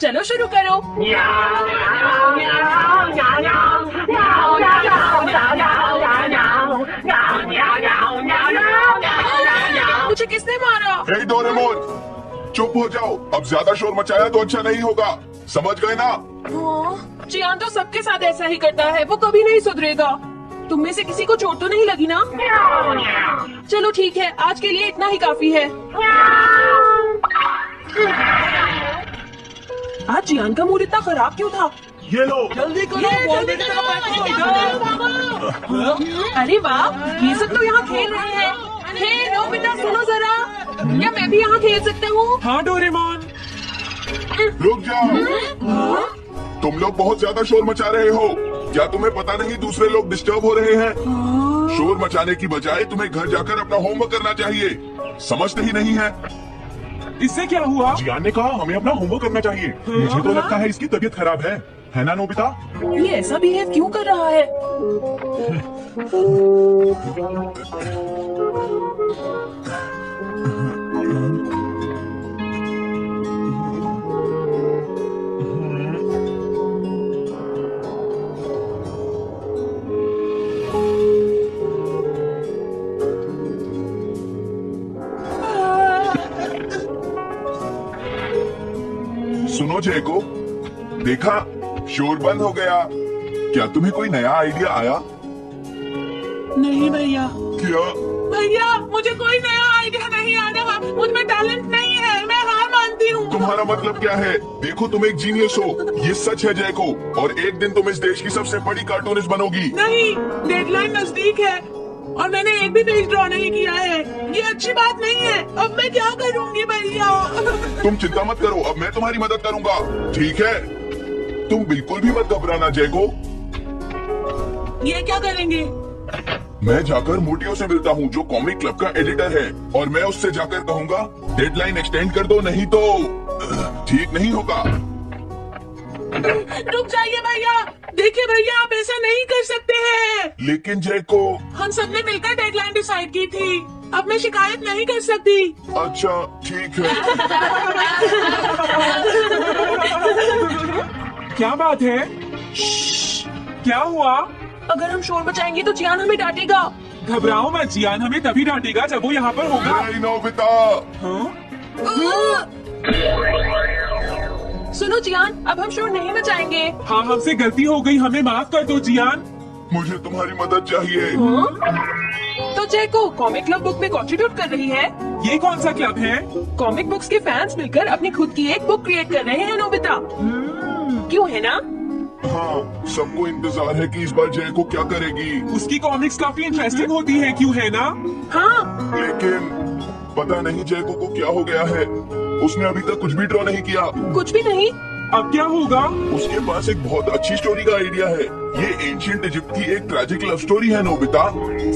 चलो शुरू करो। मुझे किसने मारा? हे डोरेमोन, चुप हो जाओ। अब ज्यादा शोर मचाया तो अच्छा नहीं होगा, समझ गए ना? जियान तो सबके साथ ऐसा ही करता है, वो कभी नहीं सुधरेगा। तुम में से किसी को चोट तो नहीं लगी ना? चलो ठीक है, आज के लिए इतना ही काफी है। आज जियान का मूड इतना खराब क्यों था? ये लो, जल्दी करो, अरे वाह, ये सब तो यहाँ खेल रहे हैं। हे नोबिता, सुनो जरा, क्या मैं भी यहाँ खेल सकता हूँ? हाँ डोरेमोन। रुक जाओ। तुम लोग बहुत ज्यादा शोर मचा रहे हो। क्या तुम्हें पता नहीं दूसरे लोग डिस्टर्ब हो रहे हैं? शोर मचाने की बजाय तुम्हें घर जाकर अपना होमवर्क करना चाहिए। समझते ही नहीं है? इससे क्या हुआ? जियान ने कहा हमें अपना होमवर्क करना चाहिए। मुझे तो लगता है इसकी तबीयत खराब है ना नोबिता? ये ऐसा बिहेव क्यों कर रहा है? सुनो जयको, देखा शोर बंद हो गया। क्या तुम्हें कोई नया आइडिया आया? नहीं भैया। क्या? भैया, मुझे कोई नया आइडिया नहीं आ रहा। मुझ में टैलेंट नहीं है, मैं हार मानती हूँ। तुम्हारा मतलब क्या है? देखो तुम एक जीनियस हो, ये सच है जयको। और एक दिन तुम इस देश की सबसे बड़ी कार्टूनिस्ट बनोगी। नहीं, डेडलाइन नजदीक है और मैंने एक भी पेज ड्रॉ नहीं किया है। ये अच्छी बात नहीं है। अब मैं क्या करूँगी भैया? तुम चिंता मत करो, अब मैं तुम्हारी मदद करूंगा, ठीक है? तुम बिल्कुल भी मत घबराना जयको। ये क्या करेंगे? मैं जाकर मोटियो से मिलता हूँ, जो कॉमिक क्लब का एडिटर है, और मैं उससे जाकर कहूँगा डेडलाइन एक्सटेंड कर दो, नहीं तो ठीक नहीं होगा। रुक जाइए भैया। देखिए भैया, आप ऐसा नहीं कर सकते हैं। लेकिन जयको। हम सबने मिलकर डेडलाइन डिसाइड की थी। अब मैं शिकायत नहीं कर सकती। अच्छा ठीक है। क्या बात है? क्या हुआ? अगर हम शोर मचाएंगे तो जियान हमें डांटेगा। घबराओ मत, जियान हमें तभी डांटेगा जब वो यहाँ पर होगा। नहीं नोबिता। हाँ? सुनो जियान, अब हम शोर नहीं मचाएंगे। हाँ, हमसे गलती हो गई, हमें माफ कर दो जियान। मुझे तुम्हारी मदद चाहिए। तो जयको कॉमिक क्लब बुक में कंट्रीब्यूट कर रही है। ये कौन सा क्लब है? कॉमिक बुक्स के फैंस मिलकर अपनी खुद की एक बुक क्रिएट कर रहे हैं नोबिता। क्यों है ना? हाँ, सबको इंतजार है कि इस बार जयको क्या करेगी। उसकी कॉमिक्स काफी इंटरेस्टिंग होती है, क्यों है ना? हाँ, लेकिन पता नहीं जयको को क्या हो गया है। उसने अभी तक कुछ भी ड्रॉ नहीं किया। कुछ भी नहीं। अब क्या होगा? उसके पास एक बहुत अच्छी स्टोरी का आइडिया है। ये एंशिएंट इजिप्ट की एक ट्रैजिक लव स्टोरी है नोबिता।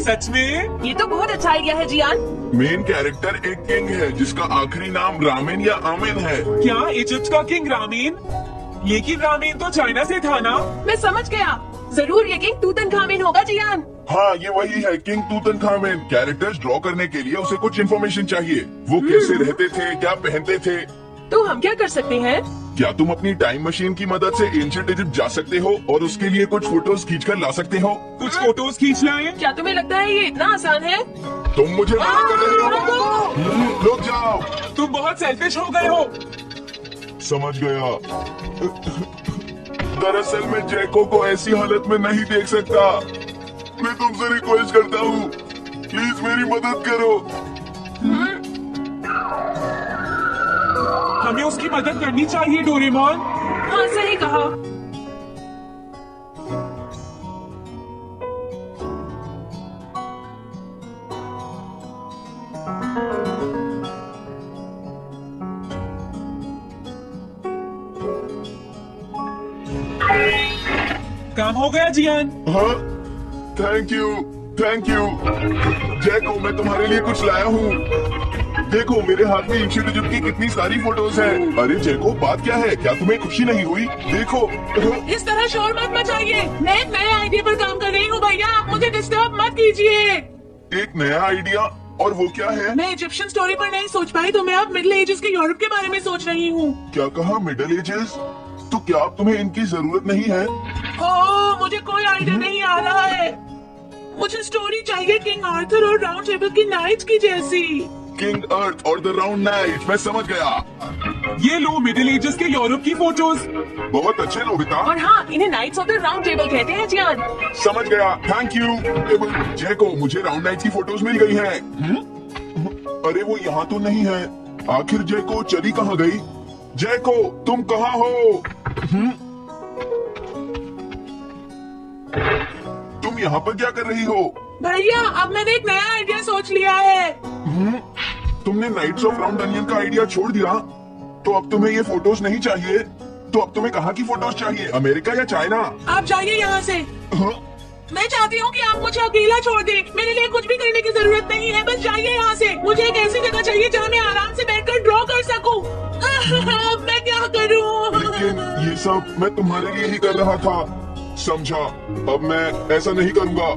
सच में? ये तो बहुत अच्छा आइडिया है जियान। मेन कैरेक्टर एक किंग है जिसका आखिरी नाम रामेन या आमेन है। क्या इजिप्ट का किंग रामीन? लेकिन रामीन तो चाइना से था ना? मैं समझ गया, जरूर ये किंग तूतनखामेन होगा जियान। हाँ, ये वही है, किंग तूतनखामेन। कैरेक्टर्स ड्रॉ करने के लिए उसे कुछ इन्फॉर्मेशन चाहिए। वो कैसे रहते थे, क्या पहनते थे। तो हम क्या कर सकते हैं? क्या तुम अपनी टाइम मशीन की मदद से एंशिएंट इजिप्ट जा सकते हो और उसके लिए कुछ फोटोज खींचकर ला सकते हो? कुछ फोटोज खींच लाएं? क्या तुम्हें लगता है ये इतना आसान है? तुम मुझे मना कर रहे हो? रुक जाओ। तुम बहुत सेल्फिश हो गए हो। समझ गया। दरअसल मैं जैको को ऐसी हालत में नहीं देख सकता। मैं तुमसे रिक्वेस्ट करता हूँ, प्लीज मेरी मदद करो। हमें उसकी मदद करनी चाहिए डोरेमोन। हाँ, सही कहा। काम हो गया जियान। हाँ, थैंक यू। जैको, मैं तुम्हारे लिए कुछ लाया हूँ। देखो मेरे हाथ में एंशिएंट इजिप्ट की कितनी सारी फोटोज हैं। अरे जैको, बात क्या है? क्या तुम्हें खुशी नहीं हुई? देखो। इस तरह शोर मत मचाइए। मैं एक नए आइडिया पर काम कर रही हूँ भैया, आप मुझे डिस्टर्ब मत कीजिए। एक नया आइडिया? और वो क्या है? मैं इजिप्शियन स्टोरी पर नहीं सोच पाई तो मैं अब मिडिल एजेस के यूरोप के बारे में सोच रही हूँ। क्या कहा? Middle ages? तो क्या अब तुम्हें इनकी जरूरत नहीं है? ओह, मुझे कोई आइडिया नहीं आ रहा है। मुझे स्टोरी चाहिए किंग आर्थर और राउंड टेबल की नाइट्स की जैसी। किंग अर्थ और द राउंड नाइट, मैं समझ गया। ये लो मिडिल एजेस के यूरोप की फोटोज। बहुत अच्छे नोबिता। और हाँ, इन्हें knights of the round table कहते हैं जियान। समझ गया, थैंक यू। जैको, मुझे राउंड नाइट की फोटोज मिल गई हैं। अरे वो यहाँ तो नहीं है। आखिर जैको चली कहाँ गई? जैको, तुम कहाँ हो? तुम यहाँ पर क्या कर रही हो? भैया, अब मैंने एक नया आइडिया सोच लिया है। तुमने नाइट्स ऑफ राउंड अनियन का आइडिया छोड़ दिया, तो अब तुम्हें ये फोटोज नहीं चाहिए। तो अब तुम्हें कहाँ की फोटोज चाहिए? अमेरिका या चाइना? आप जाइए यहाँ से। हाँ? मैं चाहती हूँ कि आप मुझे अकेला छोड़ दें। मेरे लिए कुछ भी करने की जरूरत नहीं है, बस जाइए यहाँ से। मुझे एक ऐसी जगह चाहिए जहाँ मैं आराम से बैठकर ड्रॉ कर सकूँ। अब मैं क्या करूँ? लेकिन ये सब मैं तुम्हारे लिए ही कर रहा था, समझा? अब मैं ऐसा नहीं करूँगा।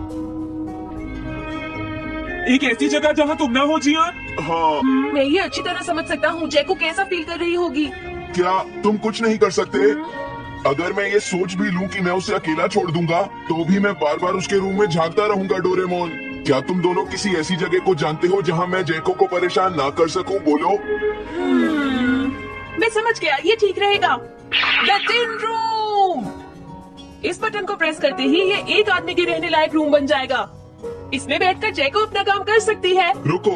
एक ऐसी जगह जहाँ तुम ना हो जियान। हाँ, मैं ये अच्छी तरह समझ सकता हूँ जैको कैसा फील कर रही होगी। क्या तुम कुछ नहीं कर सकते? अगर मैं ये सोच भी लूं कि मैं उसे अकेला छोड़ दूंगा, तो भी मैं बार बार उसके रूम में झांकता रहूंगा। डोरेमोन, क्या तुम दोनों किसी ऐसी जगह को जानते हो जहां मैं जैको को परेशान ना कर सकूं? बोलो। मैं समझ गया, ये ठीक रहेगा। The tin room. इस बटन को प्रेस करते ही ये एक आदमी के रहने लायक रूम बन जाएगा। इसमें बैठकर जैको अपना काम कर सकती है। रुको,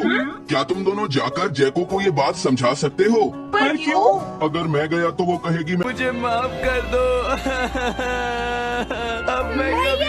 क्या तुम दोनों जाकर जैको को ये बात समझा सकते हो? पर क्यों? अगर मैं गया तो वो कहेगी मैं मुझे माफ कर दो। अब मैं कभी